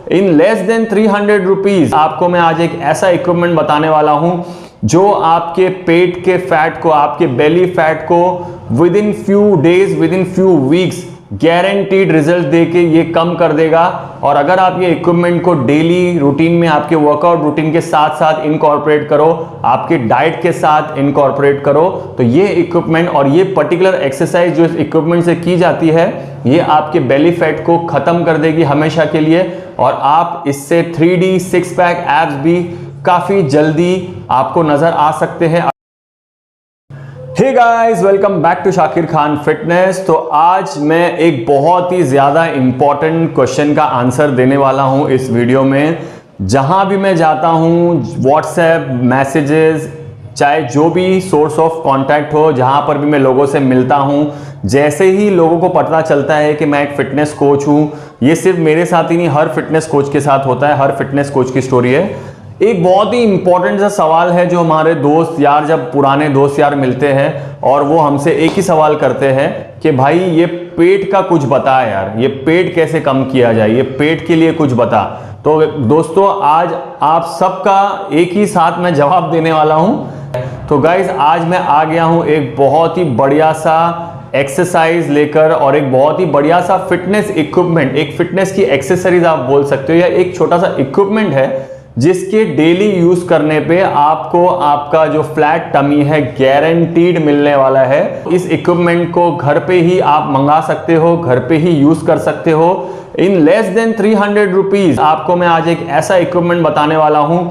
In less than 300 rupees आपको मैं आज एक ऐसा इक्विपमेंट बताने वाला हूं जो आपके पेट के फैट को, आपके बेली फैट को with in few days, with in few weeks guaranteed result देके ये कम कर देगा। और अगर आप ये इक्विपमेंट को डेली रूटीन में, आपके वर्कआउट रूटीन के साथ साथ इनकॉर्पोरेट करो, आपके डाइट के साथ इनकॉर्पोरेट करो, तो ये इक्विपमेंट और ये पर्टिकुलर एक्सरसाइज जो इस इक्विपमेंट से की जाती है, ये आपके बेली फैट को खत्म कर देगी हमेशा के लिए। और आप इससे 3D 6 पैक एब्स भी काफी जल्दी आपको नजर आ सकते हैं। Hey guys, welcome back to Shakir Khan fitness. तो आज मैं एक बहुत ही ज्यादा इंपॉर्टेंट क्वेश्चन का आंसर देने वाला हूं इस वीडियो में। जहां भी मैं जाता हूं, व्हाट्सएप मैसेजेस, चाहे जो भी सोर्स ऑफ कांटेक्ट हो, जहां पर भी मैं लोगों से मिलता हूं, जैसे ही लोगों को पता चलता है कि मैं एक फिटनेस कोच हूं, ये सिर्फ मेरे साथ ही नहीं, हर फिटनेस कोच के साथ होता है, हर फिटनेस कोच की स्टोरी है। एक बहुत ही इंपॉर्टेंट सा सवाल है जो हमारे दोस्त यार, जब पुराने दोस्त यार मिलते हैं और वो हमसे एक ही सवाल करते हैं कि भाई ये पेट का कुछ बता यार, ये पेट कैसे कम किया जाए, ये पेट के लिए कुछ बता। तो दोस्तों, आज आप सबका एक ही साथ में जवाब देने वाला हूं। तो गाइज, आज मैं आ गया हूं एक बहुत ही बढ़िया सा एक्सरसाइज लेकर और एक बहुत ही बढ़िया सा फिटनेस इक्विपमेंट, एक फिटनेस की एक्सेसरीज आप बोल सकते हो, या एक छोटा सा इक्विपमेंट है जिसके डेली यूज करने पे आपको आपका जो फ्लैट टमी है गारंटीड मिलने वाला है। इस इक्विपमेंट को घर पे ही आप मंगा सकते हो, घर पे ही यूज कर सकते हो। इन लेस देन 300 रुपीज आपको मैं आज एक ऐसा इक्विपमेंट बताने वाला हूं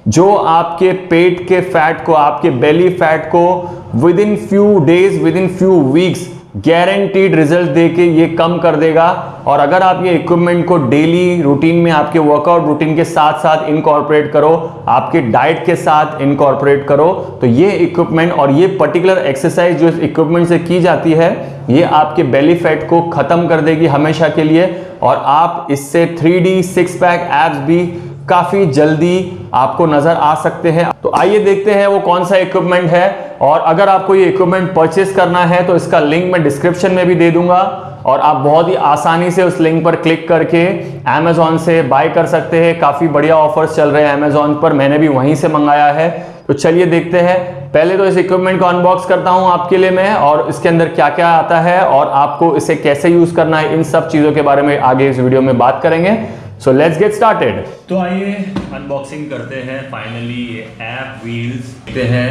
जो आपके पेट के फैट को, आपके बेली फैट को with in few days, with in few weeks guaranteed result देके ये कम कर देगा। और अगर आप ये इक्विपमेंट को डेली रूटीन में, आपके वर्कआउट रूटीन के साथ साथ इनकॉर्पोरेट करो, आपके डाइट के साथ इनकॉर्पोरेट करो, तो ये इक्विपमेंट और ये पर्टिकुलर एक्सरसाइज जो इस इक्विपमेंट से की जाती है, ये आपके बेली फैट को खत्म कर देगी हमेशा के लिए। और आप इससे 3D 6 पैक एब्स भी काफी जल्दी आपको नजर आ सकते हैं। तो आइए देखते हैं वो कौन सा इक्विपमेंट है। और अगर आपको ये इक्विपमेंट परचेस करना है तो इसका लिंक मैं डिस्क्रिप्शन में भी दे दूंगा और आप बहुत ही आसानी से उस लिंक पर क्लिक करके Amazon से बाय कर सकते हैं। काफी बढ़िया ऑफर्स चल रहे हैं Amazon पर, मैंने भी वहीं से मंगाया है। तो चलिए देखते हैं। पहले तो इस इक्विपमेंट को अनबॉक्स करता हूं आपके लिए मैं, और इसके अंदर क्या क्या आता है और आपको इसे कैसे यूज करना है, इन सब चीजों के बारे में आगे इस वीडियो में बात करेंगे। So let's get started. तो आइए अनबॉक्सिंग करते हैं फाइनली ये एप व्हील्स। देखते हैं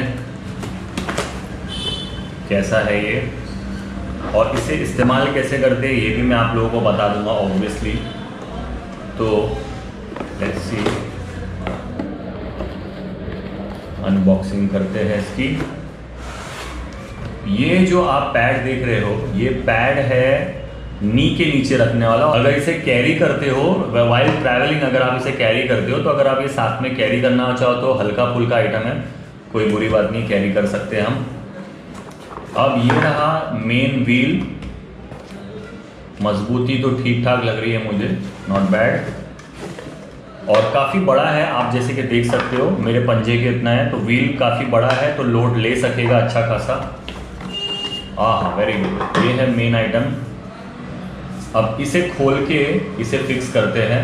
कैसा है ये और इसे इस्तेमाल कैसे करते हैं ये भी मैं आप लोगों को बता दूंगा ऑब्वियसली। तो लेट्स सी, अनबॉक्सिंग करते हैं इसकी। ये जो आप पैड देख रहे हो, ये पैड है नी के नीचे रखने वाला। अगर इसे कैरी करते हो वाइल ट्रैवलिंग, अगर आप इसे कैरी करते हो, तो अगर आप ये साथ में कैरी करना चाहो तो हल्का फुल्का आइटम है, कोई बुरी बात नहीं, कैरी कर सकते हैं हम। अब ये रहा मेन व्हील, मजबूती तो ठीक ठाक लग रही है मुझे, नॉट बैड। और काफ़ी बड़ा है, आप जैसे कि देख सकते हो मेरे पंजे के इतना है, तो व्हील काफ़ी बड़ा है तो लोड ले सकेगा अच्छा खासा। हाँ, वेरी गुड। ये है मेन आइटम। अब इसे खोल के इसे फिक्स करते हैं।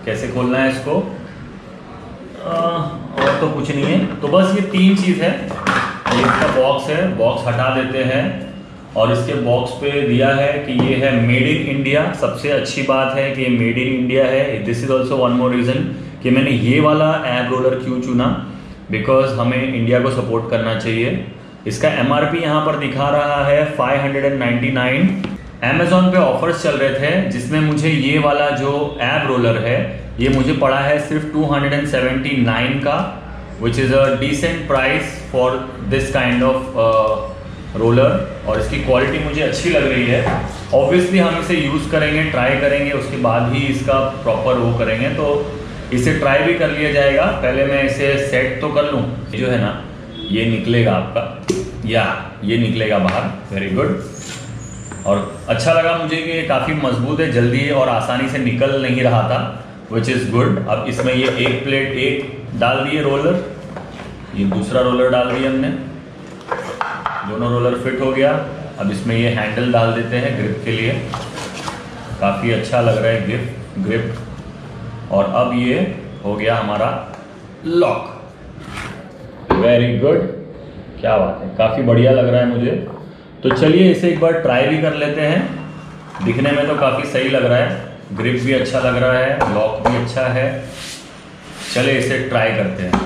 कैसे खोलना है इसको? और तो कुछ नहीं है, तो बस ये तीन चीज़ है। ये इसका बॉक्स है, बॉक्स हटा देते हैं और इसके बॉक्स पे दिया है कि ये है मेड इन इंडिया। सबसे अच्छी बात है कि ये मेड इन इंडिया है। This is also one more reason कि मैंने ये वाला एब रोलर क्यों चुना, बिकॉज हमें इंडिया को सपोर्ट करना चाहिए। इसका MRP यहाँ पर दिखा रहा है 599। Amazon पे ऑफर्स चल रहे थे जिसमें मुझे ये वाला जो एब रोलर है ये मुझे पड़ा है सिर्फ 279 का, which is a decent price for this kind of roller. और इसकी क्वालिटी मुझे अच्छी लग रही है। ऑब्वियसली हम इसे यूज़ करेंगे, ट्राई करेंगे, उसके बाद ही इसका प्रॉपर वो करेंगे। तो इसे ट्राई भी कर लिया जाएगा। पहले मैं इसे सेट तो कर लूँ। जो है ना, ये निकलेगा आपका, या ये निकलेगा बाहर। Very good. और अच्छा लगा मुझे कि ये काफ़ी मजबूत है, जल्दी और आसानी से निकल नहीं रहा था, विच इज़ गुड। अब इसमें ये एक प्लेट एक डाल दिए रोलर, ये दूसरा रोलर डाल दिया हमने, दोनों रोलर फिट हो गया। अब इसमें ये हैंडल डाल देते हैं ग्रिप के लिए। काफ़ी अच्छा लग रहा है ग्रिप। और अब ये हो गया हमारा लॉक। वेरी गुड, क्या बात है, काफ़ी बढ़िया लग रहा है मुझे। तो चलिए इसे एक बार ट्राई भी कर लेते हैं। दिखने में तो काफ़ी सही लग रहा है, ग्रिप भी अच्छा लग रहा है, लॉक भी अच्छा है। चलिए इसे ट्राई करते हैं।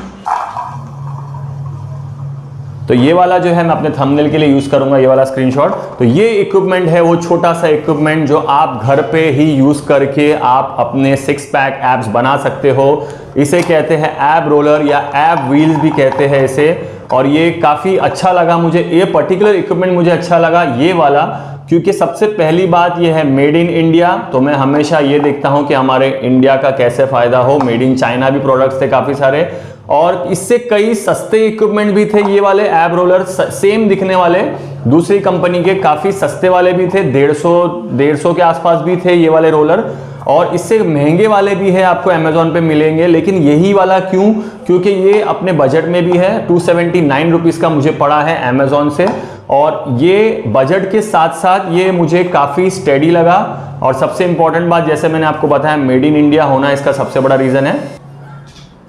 तो ये वाला जो है मैं अपने थंबनेल के लिए यूज करूंगा, ये वाला स्क्रीनशॉट। तो ये इक्विपमेंट है वो छोटा सा इक्विपमेंट जो आप घर पे ही यूज करके आप अपने 6 पैक एब्स बना सकते हो। इसे कहते हैं एब रोलर या एब व्हील्स भी कहते हैं इसे। और ये काफी अच्छा लगा मुझे, ये पर्टिकुलर इक्विपमेंट मुझे अच्छा लगा ये वाला, क्योंकि सबसे पहली बात ये है मेड इन इंडिया। तो मैं हमेशा ये देखता हूं कि हमारे इंडिया का कैसे फायदा हो। मेड इन चाइना भी प्रोडक्ट्स थे काफी सारे, और इससे कई सस्ते इक्विपमेंट भी थे। ये वाले एब रोलर सेम दिखने वाले दूसरी कंपनी के काफी सस्ते वाले भी थे, 150 के आसपास भी थे ये वाले रोलर, और इससे महंगे वाले भी है आपको अमेजोन पे मिलेंगे। लेकिन यही वाला क्यों? क्योंकि ये अपने बजट में भी है। 279 रुपीज़ का मुझे पड़ा है अमेजोन से, और ये बजट के साथ साथ ये मुझे काफ़ी स्टेडी लगा। और सबसे इंपॉर्टेंट बात, जैसे मैंने आपको बताया, मेड इन इंडिया होना इसका सबसे बड़ा रीज़न है।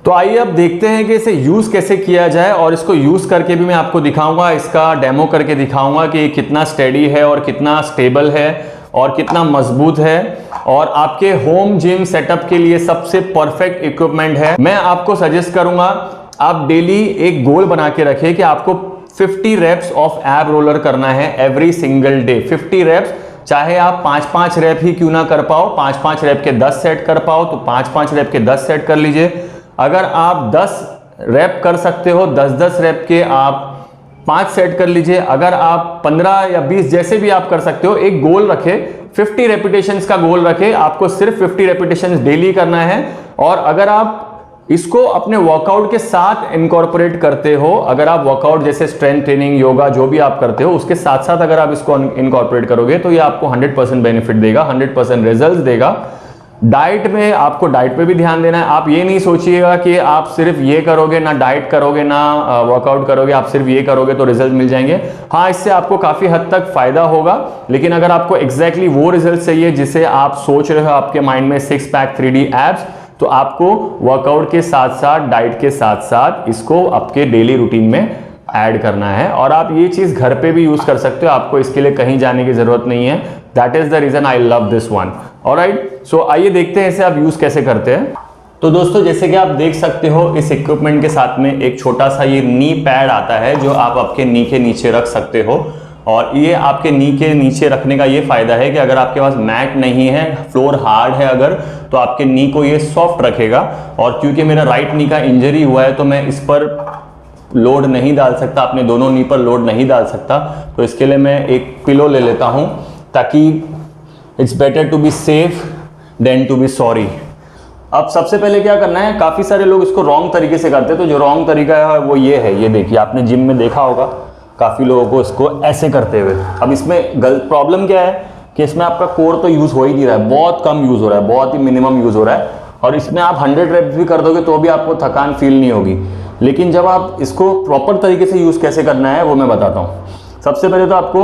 तो आइए अब देखते हैं कि इसे यूज़ कैसे किया जाए, और इसको यूज़ करके भी मैं आपको दिखाऊंगा, इसका डेमो करके दिखाऊंगा कि कितना स्टेडी है और कितना स्टेबल है और कितना मजबूत है, और आपके होम जिम सेटअप के लिए सबसे परफेक्ट इक्विपमेंट है। मैं आपको सजेस्ट करूंगा आप डेली एक गोल बना के रखें कि आपको 50 रेप्स ऑफ एब रोलर करना है एवरी सिंगल डे। 50 रेप्स, चाहे आप 5-5 रेप ही क्यों ना कर पाओ, 5-5 रेप के 10 सेट कर पाओ तो 5-5 रेप के 10 सेट कर लीजिए। अगर आप 10 रेप कर सकते हो, 10-10 रेप के आप 5 सेट कर लीजिए। अगर आप 15 या 20 जैसे भी आप कर सकते हो, एक गोल रखे, 50 रेपिटेशंस का गोल रखे। आपको सिर्फ 50 रेपिटेशंस डेली करना है। और अगर आप इसको अपने वर्कआउट के साथ इनकॉर्पोरेट करते हो, अगर आप वर्कआउट जैसे स्ट्रेंथ ट्रेनिंग, योगा जो भी आप करते हो, उसके साथ साथ अगर आप इसको इनकॉर्पोरेट करोगे तो ये आपको 100% बेनिफिट देगा, 100% रिजल्ट देगा। डाइट में आपको डाइट पे भी ध्यान देना है। आप ये नहीं सोचिएगा कि आप सिर्फ ये करोगे, ना डाइट करोगे ना वर्कआउट करोगे, आप सिर्फ ये करोगे तो रिजल्ट मिल जाएंगे। हाँ, इससे आपको काफ़ी हद तक फायदा होगा, लेकिन अगर आपको एग्जैक्टली वो रिजल्ट चाहिए जिसे आप सोच रहे हो आपके माइंड में 6 पैक 3D एब्स, तो आपको वर्कआउट के साथ साथ डाइट के साथ साथ इसको आपके डेली रूटीन में ऐड करना है। और आप ये चीज़ घर पे भी यूज़ कर सकते हो, आपको इसके लिए कहीं जाने की ज़रूरत नहीं है। That is the reason I love this one. Alright, so आइए देखते हैं इसे आप यूज़ कैसे करते हैं। तो दोस्तों, जैसे कि आप देख सकते हो, इस इक्विपमेंट के साथ में एक छोटा सा ये नी पैड आता है जो आप आपके नी के नीचे रख सकते हो। और ये आपके नी के नीचे रखने का ये फायदा है कि अगर आपके पास मैट नहीं है, फ्लोर हार्ड है अगर, तो आपके नी को ये सॉफ्ट रखेगा। और क्योंकि मेरा राइट नी का इंजरी हुआ है तो मैं इस पर लोड नहीं डाल सकता, अपने दोनों नी पर लोड नहीं डाल सकता, तो इसके लिए मैं एक पिलो ले लेता हूं, ताकि it's better to be safe than to be sorry. अब सबसे पहले क्या करना है, काफ़ी सारे लोग इसको रॉन्ग तरीके से करते हैं। तो जो रॉन्ग तरीका है वो ये है, ये देखिए, आपने जिम में देखा होगा काफ़ी लोगों को इसको ऐसे करते हुए। अब इसमें गलत प्रॉब्लम क्या है कि इसमें आपका कोर तो यूज़ हो ही नहीं रहा है, बहुत कम यूज़ हो रहा है, बहुत ही मिनिमम यूज़ हो रहा है। और इसमें आप 100 रेप्स भी कर दोगे तो भी आपको थकान फील नहीं होगी। लेकिन जब आप इसको प्रॉपर तरीके से यूज़ कैसे करना है वो मैं बताता हूँ। सबसे पहले तो आपको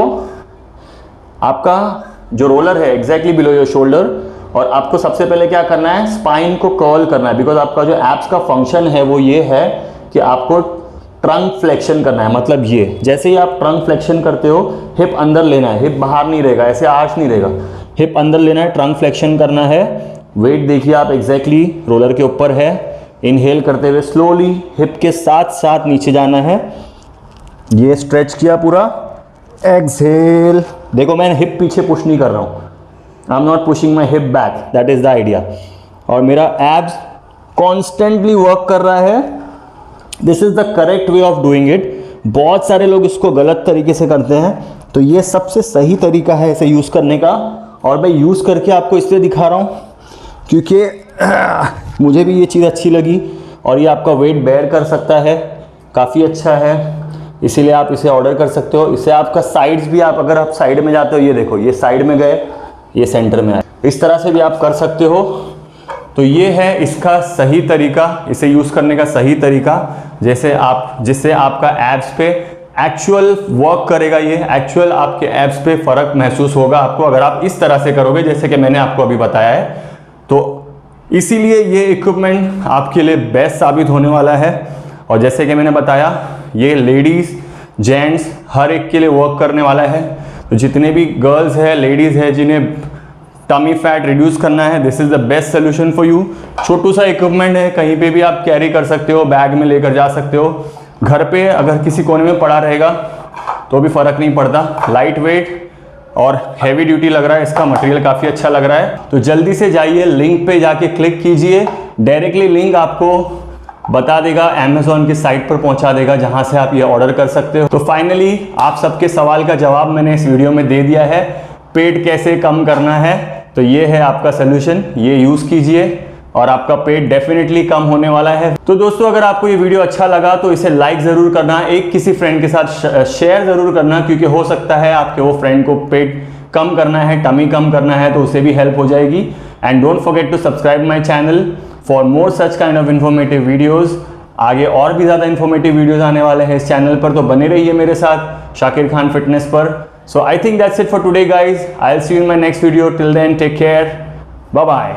आपका जो रोलर है एग्जैक्टली बिलो योर शोल्डर, और आपको सबसे पहले क्या करना है, स्पाइन को कर्ल करना है। बिकॉज आपका जो एब्स का फंक्शन है वो ये है कि आपको ट्रंक फ्लेक्शन करना है। मतलब ये, जैसे ही आप ट्रंक फ्लेक्शन करते हो, हिप अंदर लेना है, हिप बाहर नहीं रहेगा, ऐसे आर्च नहीं रहेगा, हिप अंदर लेना है, ट्रंक फ्लेक्शन करना है। वेट देखिए आप एग्जैक्टली रोलर के ऊपर है। इनहेल करते हुए स्लोली हिप के साथ साथ नीचे जाना है, ये स्ट्रेच किया पूरा। एक्सहेल, देखो मैं हिप पीछे पुश नहीं कर रहा हूँ, I am not pushing my hip back, that is the idea. और मेरा एब्स कॉन्स्टेंटली वर्क कर रहा है। This is the correct way of doing it. बहुत सारे लोग इसको गलत तरीके से करते हैं, तो ये सबसे सही तरीका है इसे यूज़ करने का। और मैं यूज़ करके आपको इसलिए दिखा रहा हूँ क्योंकि मुझे भी ये चीज़ अच्छी लगी, और ये आपका वेट बेयर कर सकता है, काफ़ी अच्छा है, इसीलिए आप इसे ऑर्डर कर सकते हो। इसे आपका साइड्स भी, आप अगर आप साइड में जाते हो, ये देखो, ये साइड में गए, ये सेंटर में आए, इस तरह से भी आप कर सकते हो। तो ये है इसका सही तरीका, इसे यूज़ करने का सही तरीका, जिससे आपका एब्स पे एक्चुअल वर्क करेगा। ये एक्चुअल आपके एब्स पे फ़र्क महसूस होगा आपको अगर आप इस तरह से करोगे जैसे कि मैंने आपको अभी बताया है। तो इसीलिए ये इक्विपमेंट आपके लिए बेस्ट साबित होने वाला है। और जैसे कि मैंने बताया, ये लेडीज़ जेंट्स हर एक के लिए वर्क करने वाला है। तो जितने भी गर्ल्स है, लेडीज़ है, जिन्हें टमी फैट रिड्यूस करना है, this is the best solution for you. छोटू सा इक्विपमेंट है, कहीं पे भी आप कैरी कर सकते हो, बैग में लेकर जा सकते हो। घर पे अगर किसी कोने में पड़ा रहेगा तो भी फ़र्क नहीं पड़ता। लाइट वेट और हैवी ड्यूटी लग रहा है, इसका मटेरियल काफ़ी अच्छा लग रहा है। तो जल्दी से जाइए, लिंक पे जाके क्लिक कीजिए, डायरेक्टली लिंक आपको बता देगा, अमेज़ॉन की साइट पर पहुंचा देगा जहां से आप ये ऑर्डर कर सकते हो। तो फाइनली आप सबके सवाल का जवाब मैंने इस वीडियो में दे दिया है। पेट कैसे कम करना है, तो ये है आपका सोल्यूशन, ये यूज़ कीजिए और आपका पेट डेफिनेटली कम होने वाला है। तो दोस्तों, अगर आपको ये वीडियो अच्छा लगा तो इसे लाइक ज़रूर करना, एक किसी फ्रेंड के साथ शेयर ज़रूर करना, क्योंकि हो सकता है आपके वो फ्रेंड को पेट कम करना है, टमी कम करना है, तो उसे भी हेल्प हो जाएगी। And don't forget to subscribe my channel for more such kind of informative videos. आगे और भी ज़्यादा इन्फॉर्मेटिव वीडियोज़ आने वाले हैं इस चैनल पर, तो बने रहिए मेरे साथ शाकिर खान फिटनेस पर। So I think that's it for today guys. I will see you in my next video. Till then take care, bye bye.